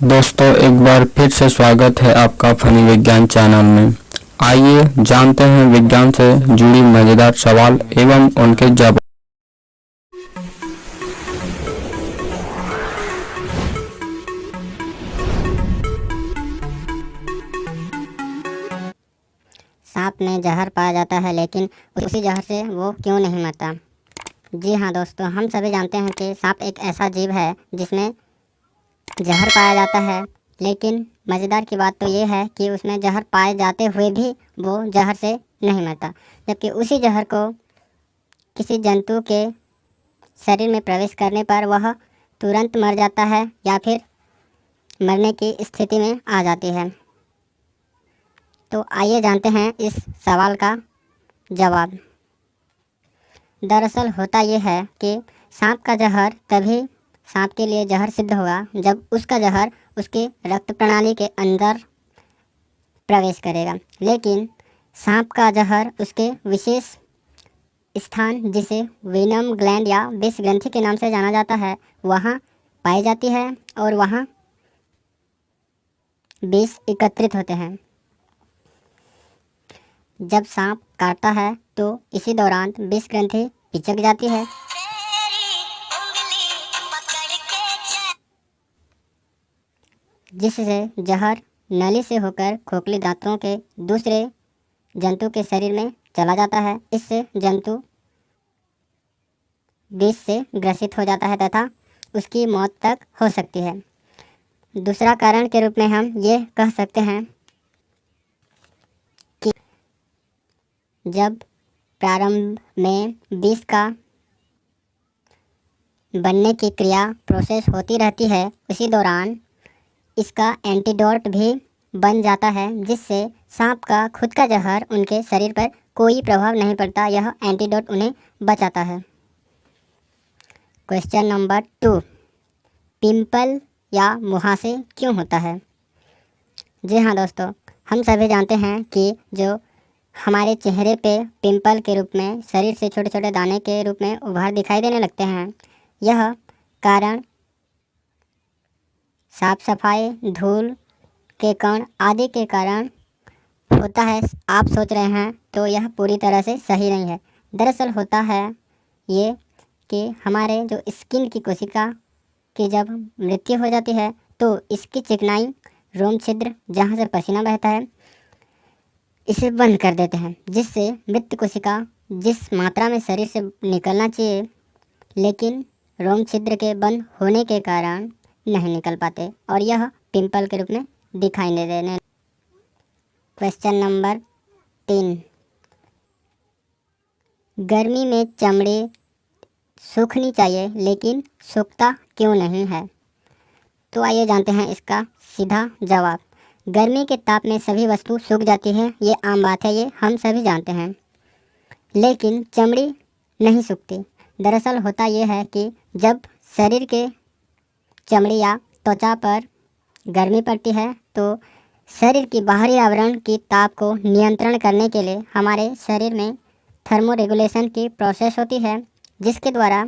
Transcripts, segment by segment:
दोस्तों एक बार फिर से स्वागत है आपका फनी विज्ञान चैनल में। आइए जानते हैं विज्ञान से जुड़ी मज़ेदार सवाल एवं उनके जवाब। सांप में जहर पाया जाता है लेकिन उसी जहर से वो क्यों नहीं मरता। जी हाँ दोस्तों, हम सभी जानते हैं कि सांप एक ऐसा जीव है जिसमें जहर पाया जाता है, लेकिन मज़ेदार की बात तो ये है कि उसमें जहर पाए जाते हुए भी वो जहर से नहीं मरता, जबकि उसी जहर को किसी जंतु के शरीर में प्रवेश करने पर वह तुरंत मर जाता है या फिर मरने की स्थिति में आ जाती है। तो आइए जानते हैं इस सवाल का जवाब। दरअसल होता यह है कि सांप का जहर तभी सांप के लिए जहर सिद्ध होगा जब उसका जहर उसके रक्त प्रणाली के अंदर प्रवेश करेगा, लेकिन सांप का जहर उसके विशेष स्थान, जिसे वेनम ग्लैंड या विष ग्रंथि के नाम से जाना जाता है, वहाँ पाई जाती है और वहाँ विष एकत्रित होते हैं। जब सांप काटता है तो इसी दौरान विष ग्रंथि पिचक जाती है, जिससे जहर नली से होकर खोखली दांतों के दूसरे जंतु के शरीर में चला जाता है। इससे जंतु विष से ग्रसित हो जाता है तथा उसकी मौत तक हो सकती है। दूसरा कारण के रूप में हम ये कह सकते हैं कि जब प्रारंभ में विष का बनने की क्रिया प्रोसेस होती रहती है, उसी दौरान इसका एंटीडोट भी बन जाता है, जिससे सांप का खुद का जहर उनके शरीर पर कोई प्रभाव नहीं पड़ता। यह एंटीडोट उन्हें बचाता है। क्वेश्चन नंबर 2, पिंपल या मुहासे क्यों होता है? जी हाँ दोस्तों, हम सभी जानते हैं कि जो हमारे चेहरे पे पिंपल के रूप में शरीर से छोटे छोटे दाने के रूप में उभार दिखाई देने लगते हैं, यह कारण साफ सफाई, धूल के कण आदि के कारण होता है। आप सोच रहे हैं तो यह पूरी तरह से सही नहीं है। दरअसल होता है ये कि हमारे जो स्किन की कोशिका की जब मृत्यु हो जाती है तो इसकी चिकनाई रोम छिद्र, जहाँ से पसीना बहता है, इसे बंद कर देते हैं, जिससे मृत कोशिका जिस मात्रा में शरीर से निकलना चाहिए, लेकिन रोम छिद्र के बंद होने के कारण नहीं निकल पाते और यह पिंपल के रूप में दिखाई दे देने। क्वेश्चन नंबर 3, गर्मी में चमड़ी सूखनी चाहिए लेकिन सूखता क्यों नहीं है? तो आइए जानते हैं इसका सीधा जवाब। गर्मी के ताप में सभी वस्तु सूख जाती है, ये आम बात है, ये हम सभी जानते हैं, लेकिन चमड़ी नहीं सूखती। दरअसल होता यह है कि जब शरीर के चमड़ी या त्वचा पर गर्मी पड़ती है तो शरीर की बाहरी आवरण की ताप को नियंत्रण करने के लिए हमारे शरीर में थर्मोरेगुलेशन की प्रोसेस होती है, जिसके द्वारा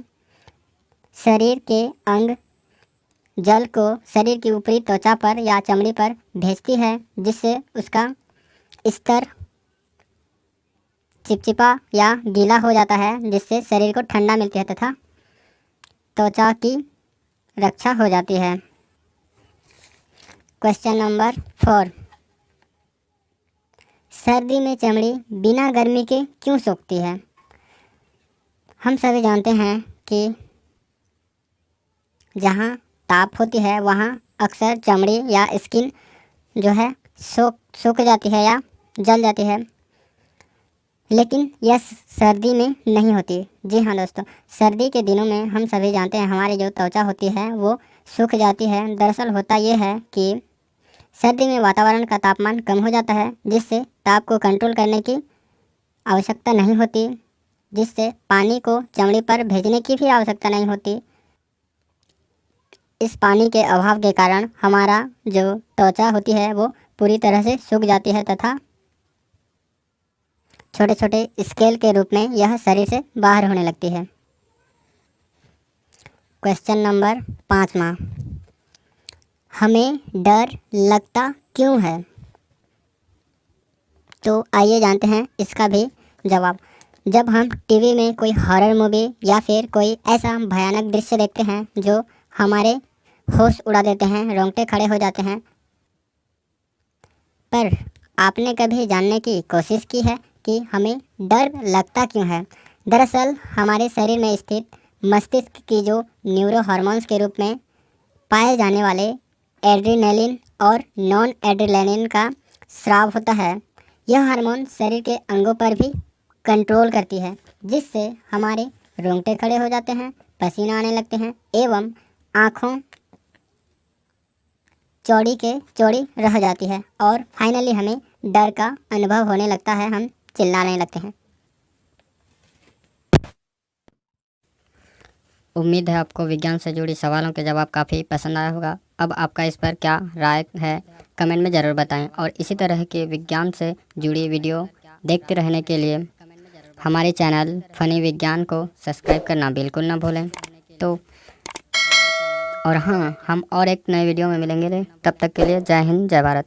शरीर के अंग जल को शरीर की ऊपरी त्वचा पर या चमड़ी पर भेजती है, जिससे उसका स्तर चिपचिपा या गीला हो जाता है, जिससे शरीर को ठंडा मिलती है तथा त्वचा की रक्षा हो जाती है। क्वेश्चन नंबर 4, सर्दी में चमड़ी बिना गर्मी के क्यों सूखती है? हम सभी जानते हैं कि जहाँ ताप होती है वहाँ अक्सर चमड़ी या स्किन जो है सूख जाती है या जल जाती है, लेकिन यह सर्दी में नहीं होती। जी हाँ दोस्तों, सर्दी के दिनों में हम सभी जानते हैं हमारी जो त्वचा होती है वो सूख जाती है। दरअसल होता यह है कि सर्दी में वातावरण का तापमान कम हो जाता है, जिससे ताप को कंट्रोल करने की आवश्यकता नहीं होती, जिससे पानी को चमड़ी पर भेजने की भी आवश्यकता नहीं होती। इस पानी के अभाव के कारण हमारा जो त्वचा होती है वो पूरी तरह से सूख जाती है तथा छोटे छोटे स्केल के रूप में यह शरीर से बाहर होने लगती है। क्वेश्चन नंबर 5वां, हमें डर लगता क्यों है? तो आइए जानते हैं इसका भी जवाब। जब हम टीवी में कोई हॉरर मूवी या फिर कोई ऐसा भयानक दृश्य देखते हैं जो हमारे होश उड़ा देते हैं, रोंगटे खड़े हो जाते हैं, पर आपने कभी जानने की कोशिश की है कि हमें डर लगता क्यों है? दरअसल हमारे शरीर में स्थित मस्तिष्क की जो न्यूरो हार्मोन्स के रूप में पाए जाने वाले एड्रेनलिन और नॉन एड्रेनलिन का स्राव होता है, यह हार्मोन शरीर के अंगों पर भी कंट्रोल करती है, जिससे हमारे रोंगटे खड़े हो जाते हैं, पसीना आने लगते हैं एवं आँखों चौड़ी के चौड़ी रह जाती है और फाइनली हमें डर का अनुभव होने लगता है, हम चिल्लाने लगते हैं। उम्मीद है आपको विज्ञान से जुड़ी सवालों के जवाब काफ़ी पसंद आया होगा। अब आपका इस पर क्या राय है कमेंट में ज़रूर बताएं और इसी तरह के विज्ञान से जुड़ी वीडियो देखते रहने के लिए हमारे चैनल फ़नी विज्ञान को सब्सक्राइब करना बिल्कुल ना भूलें। तो और हाँ, हम और एक नए वीडियो में मिलेंगे। तब तक के लिए जय हिंद, जय भारत।